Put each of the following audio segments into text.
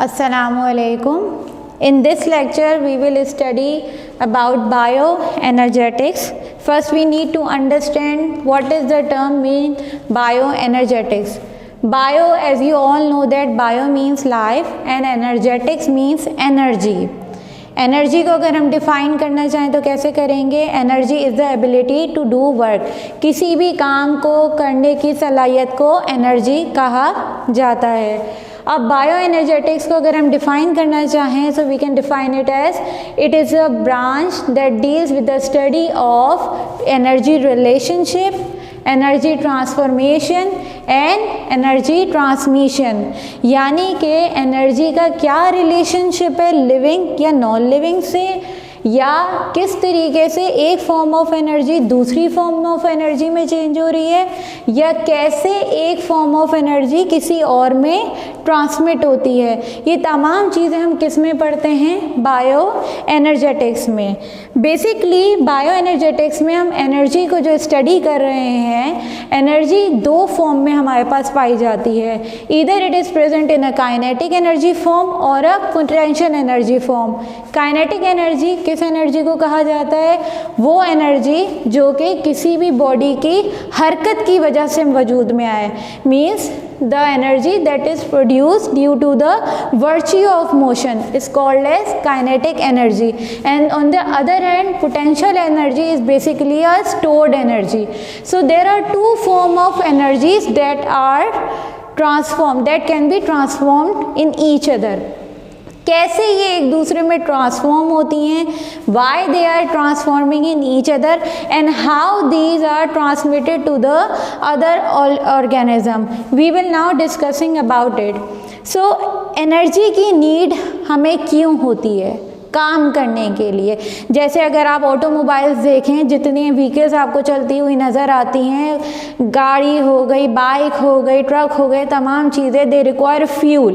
Assalamualaikum. In this lecture we will study about bioenergetics. First we need to understand what is the term mean bioenergetics. Bio, as you all know that bio means life and energetics means energy. Energy को अगर हम define करना चाहें तो कैसे करेंगे? Energy is the ability to do work. किसी भी काम को करने की सलाहियत को एनर्जी कहा जाता है. अब बायो एनर्जेटिक्स को अगर हम डिफ़ाइन करना चाहें so we can define it as it is a branch that deals with the study of energy relationship, energy transformation and energy transmission. यानी कि एनर्जी का क्या रिलेशनशिप है लिविंग या नॉन लिविंग से, या किस तरीके से एक फॉर्म ऑफ एनर्जी दूसरी फॉर्म ऑफ एनर्जी में चेंज हो रही है, या कैसे एक फॉर्म ऑफ एनर्जी किसी और में ट्रांसमिट होती है. ये तमाम चीज़ें हम किस में पढ़ते हैं? बायो एनर्जेटिक्स में. बेसिकली बायो एनर्जेटिक्स में हम एनर्जी को जो स्टडी कर रहे हैं, एनर्जी दो फॉर्म में हमारे पास पाई जाती है. Either it is present in a kinetic energy form और a potential energy form. Kinetic energy किस एनर्जी को कहा जाता है? वो एनर्जी जो कि किसी भी बॉडी की हरकत की वजह से वजूद में आए. Means the energy that is produced due to the virtue of motion is called as kinetic energy. And on the other hand, potential energy is basically a stored energy. So there are two forms of energies that are transformed, that can be transformed in each other. कैसे ये एक दूसरे में transform होती हैं, why they are transforming in each other and how these are transmitted to the other organism. We will now discussing about it. So energy की need हमें क्यों होती है? काम करने के लिए. जैसे अगर आप ऑटोमोबाइल्स देखें, जितनी व्हीकल्स आपको चलती हुई नज़र आती हैं, गाड़ी हो गई, बाइक हो गई, ट्रक हो गए, तमाम चीज़ें दे रिक्वायर फ्यूल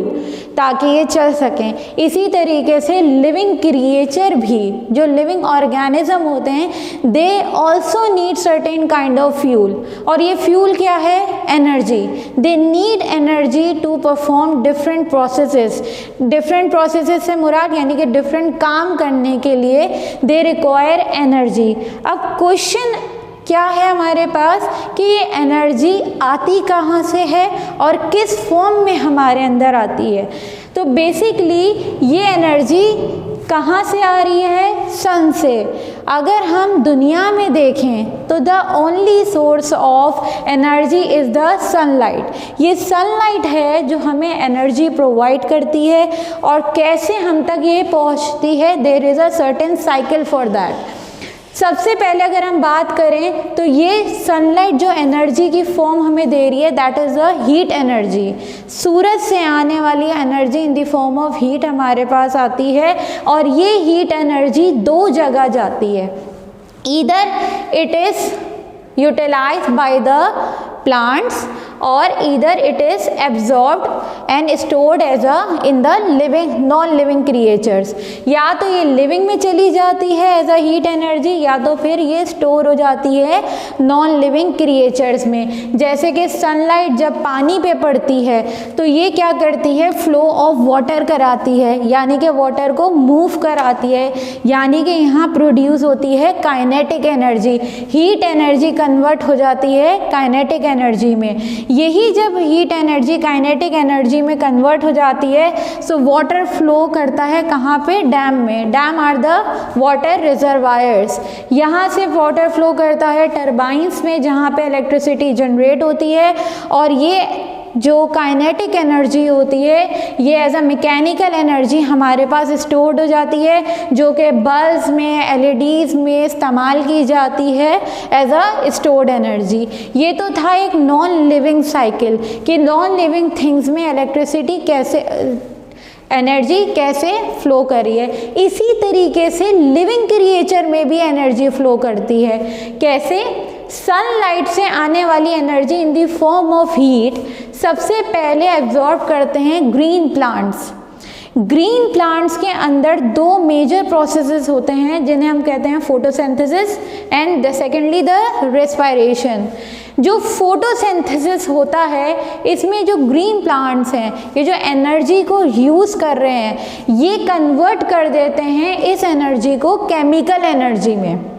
ताकि ये चल सकें. इसी तरीके से लिविंग क्रिएचर भी, जो लिविंग ऑर्गेनिज्म होते हैं, they also need certain kind of fuel. और ये फ्यूल क्या है? Energy. They need energy to perform different processes. Different processes से मुराद यानी कि डिफरेंट काम करने के लिए दे रिक्वायर एनर्जी. अब क्वेश्चन क्या है हमारे पास कि ये एनर्जी आती कहाँ से है और किस फॉर्म में हमारे अंदर आती है? तो बेसिकली ये एनर्जी कहाँ से आ रही है? सन से. अगर हम दुनिया में देखें तो the only source of energy is the sunlight. ये सनलाइट है जो हमें एनर्जी प्रोवाइड करती है. और कैसे हम तक ये पहुँचती है? There is a certain cycle for that. सबसे पहले अगर हम बात करें तो ये सनलाइट जो एनर्जी की फॉर्म हमें दे रही है, that is a heat energy. सूरज से आने वाली energy in the form of heat हमारे पास आती है. और ये हीट एनर्जी दो जगह जाती है. Either it is utilized by the plants और either it is absorbed and stored as a in the living non living creatures. या तो ये लिविंग में चली जाती है एज अ हीट एनर्जी, या तो फिर ये स्टोर हो जाती है नॉन लिविंग क्रिएचर्स में. जैसे कि सनलाइट जब पानी पे पड़ती है तो ये क्या करती है? फ्लो ऑफ वाटर कराती है, यानी कि वाटर को मूव कराती है. यानी कि यहाँ प्रोड्यूस होती है kinetic energy. Heat energy convert हो जाती है काइनेटिक एनर्जी में. यही जब हीट एनर्जी काइनेटिक एनर्जी में कन्वर्ट हो जाती है सो वाटर फ्लो करता है कहाँ पे? डैम में. Dam are the water reservoirs. यहाँ से वाटर फ्लो करता है टरबाइंस में जहाँ पे इलेक्ट्रिसिटी जनरेट होती है. और ये जो काइनेटिक एनर्जी होती है ये एज अ मैकेनिकल एनर्जी हमारे पास स्टोर्ड हो जाती है, जो कि बल्ब्स में, एलईडीज़ में इस्तेमाल की जाती है एज अ स्टोर्ड एनर्जी. ये तो था एक नॉन लिविंग साइकिल कि नॉन लिविंग थिंग्स में इलेक्ट्रिसिटी कैसे, एनर्जी कैसे फ्लो कर रही है. इसी तरीके से लिविंग क्रिएचर में भी एनर्जी फ्लो करती है. कैसे? सनलाइट से आने वाली energy in the form of heat सबसे पहले एब्जॉर्ब करते हैं ग्रीन प्लांट्स. ग्रीन प्लांट्स के अंदर दो मेजर प्रोसेसेस होते हैं जिन्हें हम कहते हैं photosynthesis and secondly the respiration. जो फोटोसिंथेसिस होता है इसमें जो ग्रीन प्लांट्स हैं ये जो एनर्जी को यूज़ कर रहे हैं ये कन्वर्ट कर देते हैं इस एनर्जी को केमिकल एनर्जी में।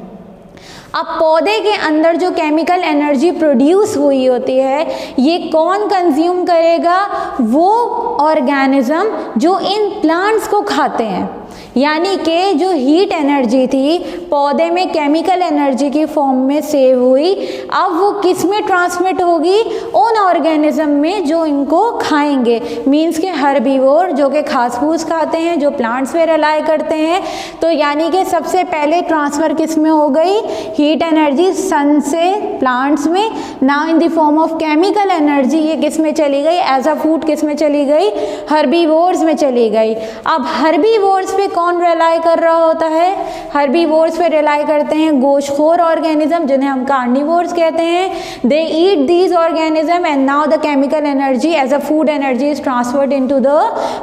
अब पौधे के अंदर जो केमिकल एनर्जी प्रोड्यूस हुई होती है ये कौन कंज्यूम करेगा? वो ऑर्गेनिज्म जो इन प्लांट्स को खाते हैं। यानी कि जो हीट एनर्जी थी पौधे में केमिकल एनर्जी की फॉर्म में सेव हुई, अब वो किस में ट्रांसमिट होगी? उन ऑर्गेनिज्म में जो इनको खाएंगे। मींस के हर्बीवोर जो कि घास फूस खाते हैं, जो प्लांट्स पे रिलाई करते हैं। तो यानी कि सबसे पहले ट्रांसफ़र किस में हो गई? हीट एनर्जी सन से प्लांट्स में। Now in the form of chemical energy ये किस में चली गई? एज अ फूड किस में चली गई? हर्बीवोर्स में चली गई। अब हर्बीवोर्स पे कौन रिलाई कर रहा होता है? हर्बीवोर्स पे रिलाई करते हैं गोश्तखोर ऑर्गेनिज्म जिन्हें हम कार्निवोर्स कहते हैं। They eat these organism and now the chemical energy as a food energy is transferred into the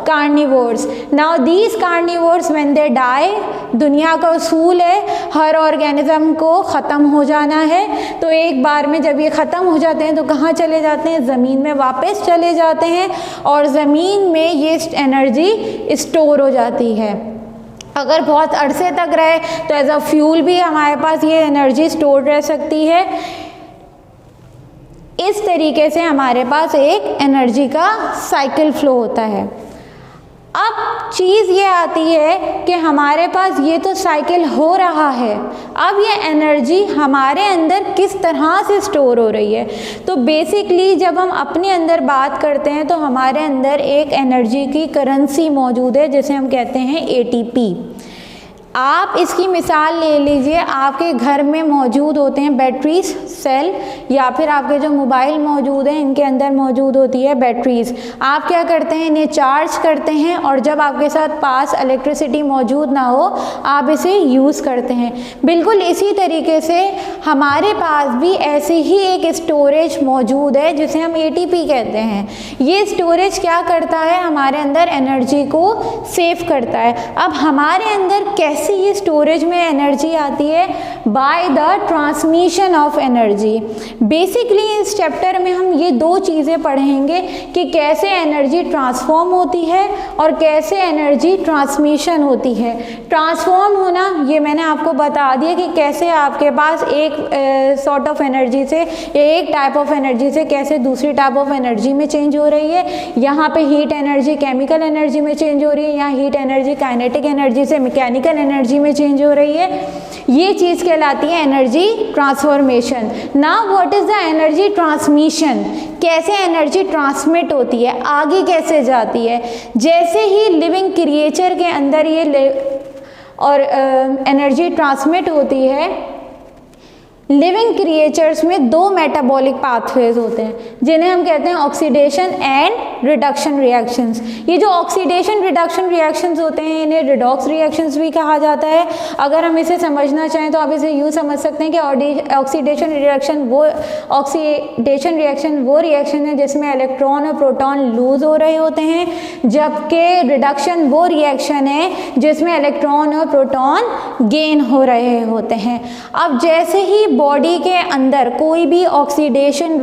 carnivores. Now these carnivores when they die, दुनिया का उसूल है हर ऑर्गेनिज्म को ख़त्म हो जाना है, तो एक बार में जब ये ख़त्म हो जाते हैं तो कहाँ चले जाते हैं? ज़मीन में वापस चले जाते हैं और ज़मीन में ये एनर्जी स्टोर हो जाती है। अगर बहुत अरसे तक रहे तो एज अ फ्यूल भी हमारे पास ये एनर्जी स्टोर रह सकती है। इस तरीके से हमारे पास एक एनर्जी का साइकिल फ्लो होता है। अब चीज़ ये आती है कि हमारे पास ये तो साइकिल हो रहा है, अब ये एनर्जी हमारे अंदर किस तरह से स्टोर हो रही है? तो बेसिकली जब हम अपने अंदर बात करते हैं तो हमारे अंदर एक एनर्जी की करेंसी मौजूद है जिसे हम कहते हैं एटीपी। आप इसकी मिसाल ले लीजिए, आपके घर में मौजूद होते हैं बैटरीज सेल, या फिर आपके जो मोबाइल मौजूद हैं इनके अंदर मौजूद होती है बैटरीज। आप क्या करते हैं? इन्हें चार्ज करते हैं और जब आपके साथ पास इलेक्ट्रिसिटी मौजूद ना हो आप इसे यूज़ करते हैं। बिल्कुल इसी तरीके से हमारे पास भी ऐसी ही एक स्टोरेज मौजूद है जिसे हम एटीपी कहते हैं। ये स्टोरेज क्या करता है? हमारे अंदर एनर्जी को सेव करता है। अब हमारे अंदर कैसे ये स्टोरेज में एनर्जी आती है? By the transmission of energy. Basically इस चैप्टर में हम ये दो चीज़ें पढ़ेंगे कि कैसे एनर्जी ट्रांसफॉर्म होती है और कैसे एनर्जी ट्रांसमिशन होती है। ट्रांसफॉर्म होना ये मैंने आपको बता दिया कि कैसे आपके पास एक सॉर्ट ऑफ एनर्जी से, एक टाइप ऑफ एनर्जी से कैसे दूसरी टाइप ऑफ एनर्जी में चेंज हो रही है। यहाँ पे हीट एनर्जी केमिकल एनर्जी में चेंज हो रही है, यहाँ हीट एनर्जी काइनेटिक एनर्जी से मैकेनिकल एनर्जी में चेंज हो रही है। ये चीज़ कहलाती है energy transformation. Now what is the energy transmission? कैसे एनर्जी ट्रांसमिट होती है, आगे कैसे जाती है? जैसे ही लिविंग क्रिएचर के अंदर ये और एनर्जी ट्रांसमिट होती है, लिविंग क्रिएचर्स में दो मेटाबॉलिक पाथवेज होते हैं जिन्हें हम कहते हैं ऑक्सीडेशन एंड रिडक्शन रिएक्शंस। ये जो ऑक्सीडेशन रिडक्शन रिएक्शंस होते हैं इन्हें रिडॉक्स रिएक्शंस भी कहा जाता है। अगर हम इसे समझना चाहें तो आप इसे यूँ समझ सकते हैं कि ऑक्सीडेशन रिएक्शन वो रिएक्शन है जिसमें इलेक्ट्रॉन और प्रोटॉन लूज हो रहे होते हैं, जबकि रिडक्शन वो रिएक्शन है जिसमें इलेक्ट्रॉन और प्रोटॉन गेन हो रहे होते हैं। अब जैसे ही बॉडी के अंदर कोई भी ऑक्सीडेशन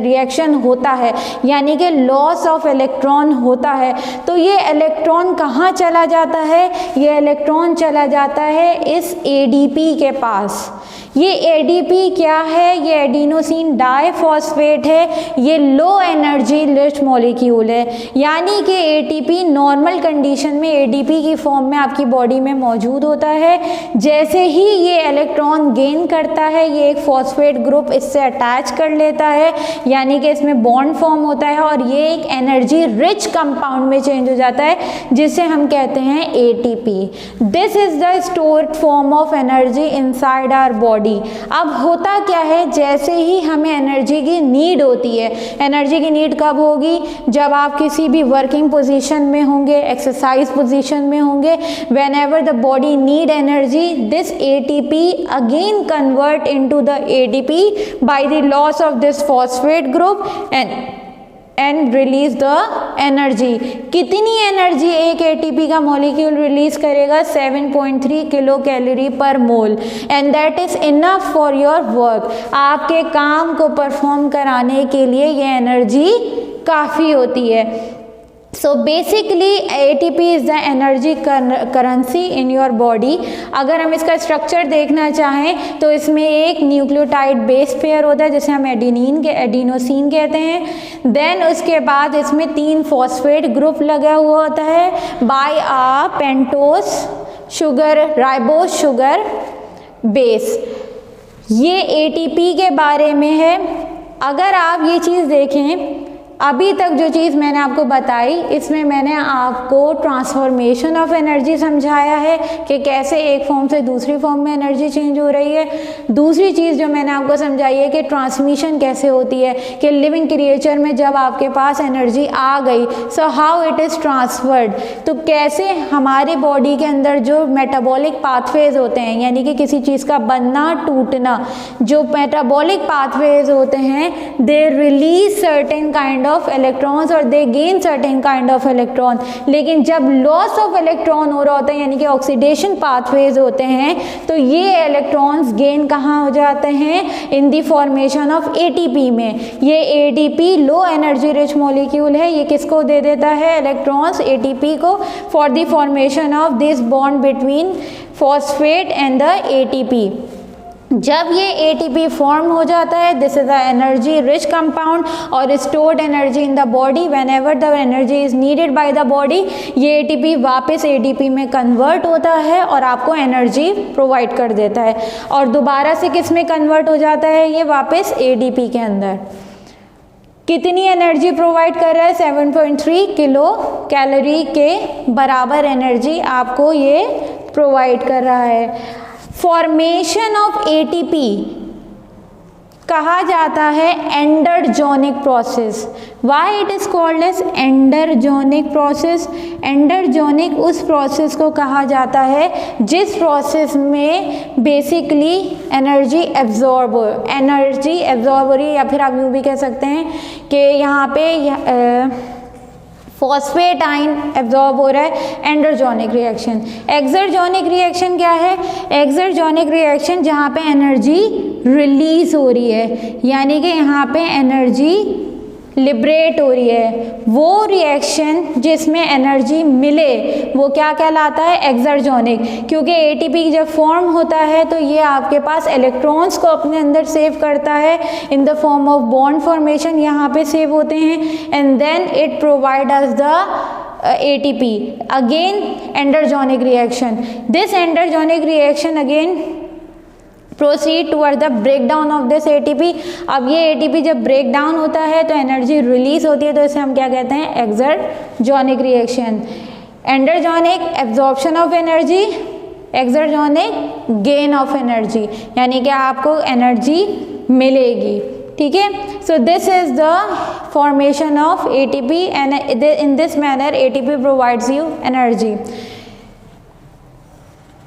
रिएक्शन होता है यानी कि लॉस ऑफ इलेक्ट्रॉन होता है, तो ये इलेक्ट्रॉन कहाँ चला जाता है? ये इलेक्ट्रॉन चला जाता है इस एडीपी के पास। ये एडीपी क्या है? ये एडिनोसिन डाइफॉस्फेट है। ये लो एनर्जी लिस्ट मॉलिक्यूल है, यानी कि एटीपी नॉर्मल कंडीशन में एडीपी की फॉर्म में आपकी बॉडी में मौजूद होता है। जैसे ही ये इलेक्ट्रॉन गेन करता है ये एक फॉस्फेट ग्रुप इससे अटैच कर लेता है, यानी कि इसमें बॉन्ड फॉर्म होता है और ये एक एनर्जी रिच कंपाउंड में चेंज हो जाता है जिसे हम कहते हैं ATP. This is the stored form of energy inside our body. अब होता क्या है, जैसे ही हमें एनर्जी की नीड होती है, एनर्जी की नीड कब होगी? जब आप किसी भी वर्किंग पोजीशन में होंगे, एक्सरसाइज पोजीशन में होंगे। Whenever the body need energy, this ATP again convert into the ADP by the loss of this phosphate group and release the energy. कितनी एनर्जी एक एटीपी का मॉलिक्यूल रिलीज करेगा? 7.3 kilo calorie per mole, and that is enough for your work. आपके काम को perform कराने के लिए ये एनर्जी काफ़ी होती है। So basically ATP is the energy currency in your body. अगर हम इसका स्ट्रक्चर देखना चाहें तो इसमें एक न्यूक्लियोटाइड बेस पेयर होता है जिसे हम एडिनोसिन कहते हैं। देन उसके बाद इसमें 3 फॉस्फेट ग्रुप लगा हुआ होता है by a pentose sugar ribose sugar base. ये एटीपी के बारे में है। अगर आप ये चीज़ देखें, अभी तक जो चीज़ मैंने आपको बताई इसमें मैंने आपको ट्रांसफॉर्मेशन ऑफ एनर्जी समझाया है कि कैसे एक फॉर्म से दूसरी फॉर्म में एनर्जी चेंज हो रही है। दूसरी चीज़ जो मैंने आपको समझाई है कि ट्रांसमिशन कैसे होती है, कि लिविंग क्रिएचर में जब आपके पास एनर्जी आ गई so how it is transferred. तो कैसे हमारे बॉडी के अंदर जो मेटाबॉलिक पाथवेज होते हैं, यानी कि किसी चीज़ का बनना टूटना, जो मेटाबॉलिक पाथवेज होते हैं they release certain kind of electrons और they gain certain kind of electron. लेकिन जब लॉस ऑफ इलेक्ट्रॉन हो रहा होता है यानी कि ऑक्सीडेशन पाथवेज होते हैं तो ये इलेक्ट्रॉन्स गेन कहाँ हो जाते हैं? In the formation of ATP में। ये ATP low energy rich molecule है, ये किसको दे देता है? इलेक्ट्रॉन्स एटीपी को for the formation of this bond between phosphate and the ATP. जब ये एटीपी फॉर्म हो जाता है this is a energy rich compound और stored energy in the body. Whenever the energy is needed by the body ये ATP वापस ATP में convert होता है और आपको एनर्जी प्रोवाइड कर देता है और दोबारा से किस में कन्वर्ट हो जाता है? ये वापस एडीपी के अंदर। कितनी एनर्जी प्रोवाइड कर रहा है? 7.3 किलो कैलोरी के बराबर एनर्जी आपको ये प्रोवाइड कर रहा है। फॉर्मेशन ऑफ एटीपी कहा जाता है endergonic process. Why it is called as endergonic process? Endergonic उस प्रोसेस को कहा जाता है जिस प्रोसेस में बेसिकली एनर्जी एब्जॉर्ब हो रही है, या फिर आप यूँ भी कह सकते हैं कि यहाँ पे फॉस्फेट आयन एब्जॉर्ब हो रहा है। एंडरजोनिक रिएक्शन। एक्सरजोनिक रिएक्शन क्या है? एक्सरजोनिक रिएक्शन जहाँ पे एनर्जी रिलीज हो रही है, यानी कि यहाँ पे एनर्जी लिबरेट हो रही है। वो रिएक्शन जिसमें एनर्जी मिले वो क्या कहलाता है? एक्सरजोनिक। क्योंकि एटीपी जब फॉर्म होता है तो ये आपके पास इलेक्ट्रॉन्स को अपने अंदर सेव करता है in the form of bond formation, यहाँ पे सेव होते हैं and then it provide us the ATP. Again endergonic reaction. This endergonic reaction again proceed toward the break down of this ATP. अब ये एटीपी जब break down होता है तो एनर्जी रिलीज होती है, तो इसे हम क्या कहते हैं? Exergonic reaction. Endergonic absorption of energy, exergonic gain of energy, यानी कि आपको एनर्जी मिलेगी। ठीक है, so this is the formation of ATP and in this manner ATP provides you energy.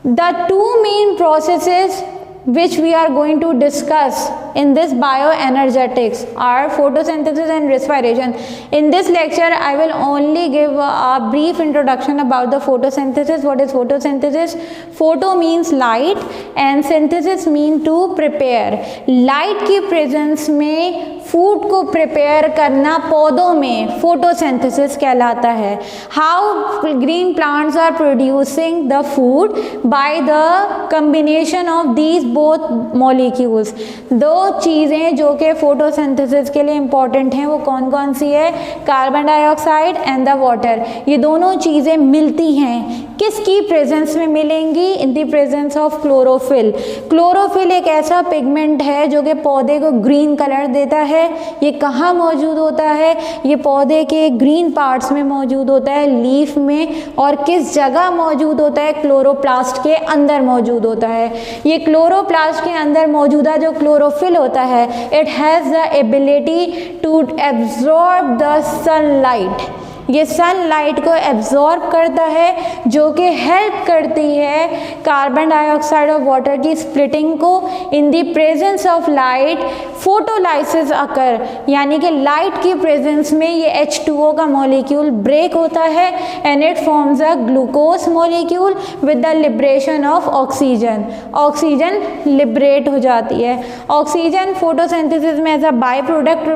The two main processes which we are going to discuss in this bioenergetics are photosynthesis and respiration. In this lecture I will only give a brief introduction about the photosynthesis. What is photosynthesis? Photo means light and synthesis mean to prepare. Light की presence में food को prepare करना पौधों में photosynthesis कहलाता है। How green plants are producing the food? By the combination of these both molecules. दो चीज़ें जो कि फोटोसिंथेसिस के लिए इम्पॉर्टेंट हैं वो कौन कौन सी है? Carbon dioxide and the water. ये दोनों चीज़ें मिलती हैं, किसकी प्रेजेंस में मिलेंगी? इन the presence of chlorophyll. Chlorophyll एक ऐसा पिगमेंट है जो कि पौधे को ग्रीन कलर देता है। ये कहाँ मौजूद होता है? ये पौधे के ग्रीन पार्ट्स में मौजूद होता है, लीफ में। और किस जगह मौजूद होता है? क्लोरोप्लास्ट के अंदर मौजूद होता है। ये क्लोरोप्लास्ट के अंदर मौजूदा जो क्लोरोफिल होता है, it has the ability to absorb the sunlight. ये सनलाइट को एब्जॉर्ब करता है, जो कि हेल्प करती है कार्बन डाइऑक्साइड और वाटर की स्प्लिटिंग को। In the presence of light photolysis occur, यानी कि लाइट की प्रेजेंस में ये H2O का मॉलिक्यूल ब्रेक होता है and it forms a glucose molecule with the liberation of oxygen. Oxygen liberate हो जाती है। ऑक्सीजन फोटोसिंथेसिस में as a by product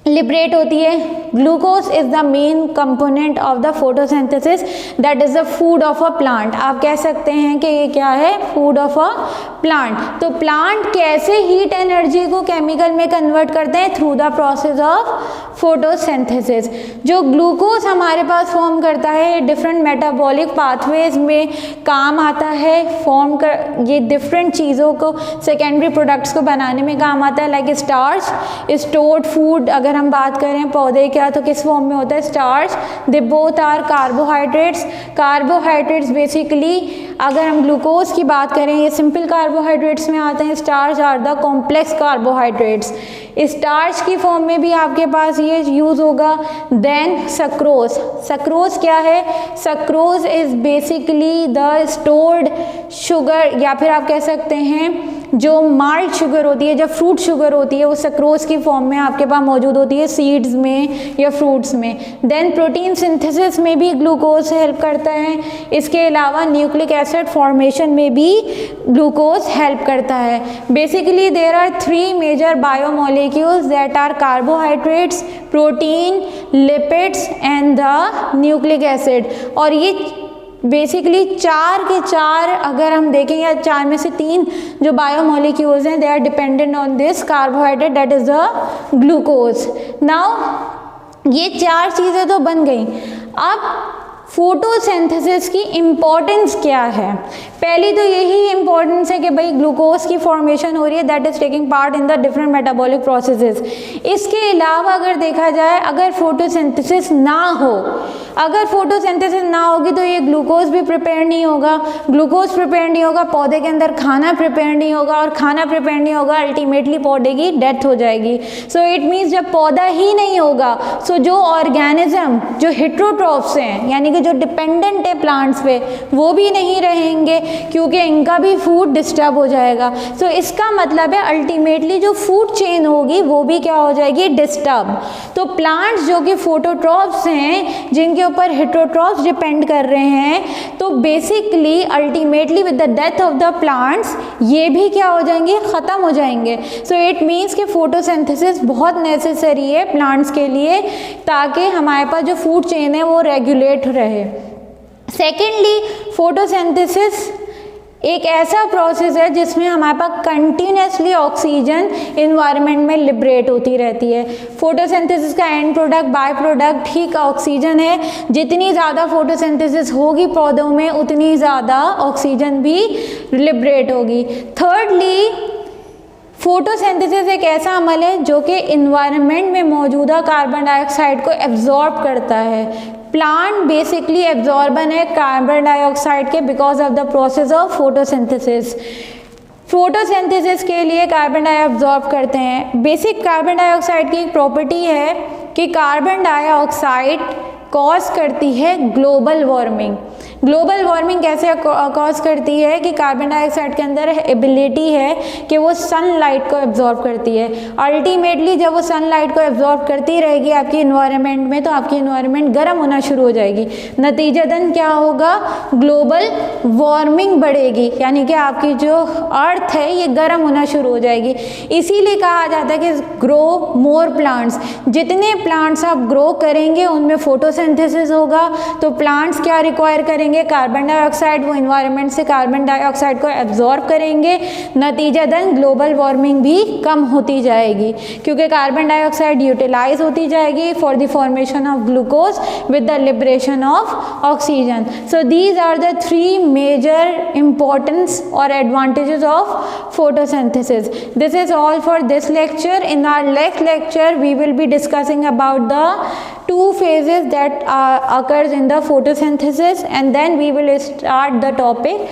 liberate होती है। Glucose is the main component of the photosynthesis, that is the food of a plant. आप कह सकते हैं कि ये क्या है, फूड ऑफ अ प्लांट। तो प्लांट कैसे हीट एनर्जी को केमिकल में कन्वर्ट करते हैं, through the process of photosynthesis. जो ग्लूकोज हमारे पास फॉर्म करता है डिफरेंट मेटाबॉलिक पाथवेज में काम आता है, फॉर्म कर ये डिफरेंट चीज़ों को सेकेंडरी प्रोडक्ट्स को बनाने में काम आता है, लाइक स्टार्च, स्टोर्ड फूड। अगर हम बात करें पौधे क्या, तो किस फॉर्म में होता है, starch. They both are carbohydrates. Carbohydrates basically, अगर हम ग्लूकोज की बात करें, ये सिंपल कार्बोहाइड्रेट्स में आते हैं। Starch are the complex carbohydrates. Starch की फॉर्म में भी आपके पास ये यूज़ होगा। Then sucrose. सक्रोज क्या है, sucrose is basically the stored sugar, या फिर आप कह सकते हैं जो माल्ट शुगर होती है, जब फ्रूट शुगर होती है, वो सक्रोज की फॉर्म में आपके पास मौजूद होती है सीड्स में या फ्रूट्स में। देन प्रोटीन सिंथेसिस में भी ग्लूकोज हेल्प करता है। इसके अलावा न्यूक्लिक एसिड फॉर्मेशन में भी ग्लूकोज हेल्प करता है। Basically there are 3 major biomolecules that are carbohydrates, protein, lipids and the nucleic acid. और ये बेसिकली 4 के 4 अगर हम देखें, या 4 में से 3 जो बायोमोलिक्यूल्स हैं, they are dependent on this carbohydrate, that is the glucose. Now ये 4 चीज़ें तो बन गई। अब फोटोसिंथेसिस की इम्पोर्टेंस क्या है? पहली तो यही इम्पोर्टेंस है कि भाई ग्लूकोज की फॉर्मेशन हो रही है, that is taking part in the different metabolic processes. इसके अलावा अगर देखा जाए, अगर फोटोसिंथेसिस ना हो, अगर फोटोसिंथेसिस ना होगी तो ये ग्लूकोज भी प्रिपेयर नहीं होगा। ग्लूकोज प्रिपेयर नहीं होगा, पौधे के अंदर खाना प्रिपेयर नहीं होगा, और खाना प्रिपेयर नहीं होगा, अल्टीमेटली पौधे की डेथ हो जाएगी। सो इट मीन्स जब पौधा ही नहीं होगा, सो जो ऑर्गेनिज्म जो हेट्रोट्रॉफ्स हैं, यानी कि जो डिपेंडेंट है प्लांट्स पे, वो भी नहीं रहेंगे, क्योंकि इनका भी फूड डिस्टर्ब हो जाएगा। सो इसका मतलब है अल्टीमेटली जो फूड चेन होगी वो भी क्या हो जाएगी, डिस्टर्ब। तो प्लांट्स जो कि फोटोट्रॉफ्स हैं, जिनके ऊपर हेट्रोट्रॉफ्स डिपेंड कर रहे हैं, तो basically ultimately with the death of the plants ये भी क्या हो जाएंगे, ख़त्म हो जाएंगे। सो इट मीन्स कि फोटोसिंथेसिस बहुत नेसेसरी है प्लांट्स के लिए, ताकि हमारे पास जो फूड चेन है वो रेगुलेट रहे। सेकेंडली, फोटोसिंथेसिस एक ऐसा प्रोसेस है जिसमें हमारे पास कंटिन्यूसली ऑक्सीजन इन्वायरमेंट में लिबरेट होती रहती है। फोटोसिंथेसिस का and product, by product he oxygen है। जितनी ज़्यादा फोटोसिंथेसिस होगी पौधों में, उतनी ज़्यादा ऑक्सीजन भी लिबरेट होगी। थर्डली, फोटोसिंथेसिस एक ऐसा अमल है जो कि इन्वायरमेंट में मौजूदा कार्बन डाइऑक्साइड को एब्जॉर्ब करता है। प्लांट बेसिकली एब्जॉर्बन है कार्बन डाइऑक्साइड के because of the process of photosynthesis. Photosynthesis के लिए कार्बन डाइऑक्साइड एब्जॉर्ब करते हैं। बेसिक कार्बन डाइऑक्साइड की एक प्रॉपर्टी है कि कार्बन डाइऑक्साइड कॉज करती है ग्लोबल वार्मिंग। ग्लोबल वार्मिंग कैसे कॉज करती है कि कार्बन डाइऑक्साइड के अंदर एबिलिटी है कि वो सनलाइट को एब्जॉर्ब करती है। अल्टीमेटली जब वो सनलाइट को एब्जॉर्ब करती रहेगी आपकी इन्वायरमेंट में, तो आपकी इन्वायरमेंट गर्म होना शुरू हो जाएगी। नतीजतन क्या होगा, ग्लोबल वार्मिंग बढ़ेगी, यानी कि आपकी जो अर्थ है ये गर्म होना शुरू हो जाएगी। इसीलिए कहा जाता है कि ग्रो मोर प्लांट्स। जितने प्लांट्स आप ग्रो करेंगे उनमें फोटोसिंथेसिस होगा, तो प्लांट्स क्या रिक्वायर करेंगे, कार्बन डाइऑक्साइड, वो इन्वायरमेंट से कार्बन डाइऑक्साइड को एब्जॉर्ब करेंगे। नतीजतन ग्लोबल वार्मिंग भी कम होती जाएगी, क्योंकि कार्बन डाइऑक्साइड यूटिलाइज होती जाएगी for the formation of glucose with the liberation of oxygen. So these are the 3 major importance or advantages of photosynthesis. This is all for this lecture. In our next lecture we will be discussing about the 2 phases that occurs in the photosynthesis, and then we will start the topic